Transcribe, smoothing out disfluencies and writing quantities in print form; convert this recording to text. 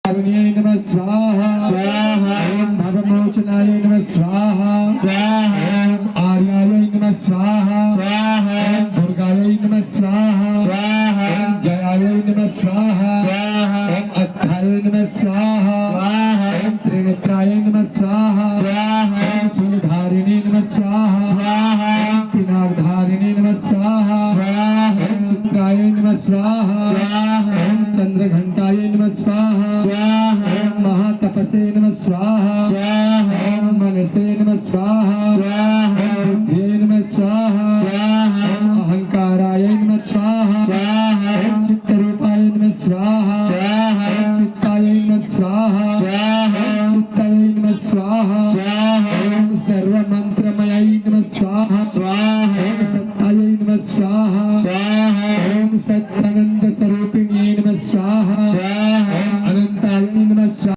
नमः स्वाहा ओम भवमोचनाय नमः स्वाहा ओम आर्याय नमः स्वाहा ओम दुर्गाय नमः स्वाहा ओम जयाय नमः स्वाहा ओम अद्धाय नमः स्वाहा ओम त्रिनेत्राय नमः स्वाहा ओम शूलधारिणे नमः स्वाहा ओम पिनाकधारिणे नमः स्वाहा ओम चित्राय नमः स्वाहा ओम चंद्रघंटाय नमः स्वाहा ओम महातपसे नमः स्वाहा ओम मनसे नमः स्वाहा ओम बुद्धे नमः स्वाहा ओम अहंकाराय नमः स्वाहा ओम चित्तरूपाय नमः स्वाहा ओम चित्ताय नमः स्वाहा ओम चित्ताय नमः स्वाहा ओम सर्वमंत्रमयाय नमः स्वाहा ओम सत्ताय नमः स्वाहा ओम सत्यानंद स्वरूपिणे नमः स्वाहा ओम अनंताय नमः स्वाहा।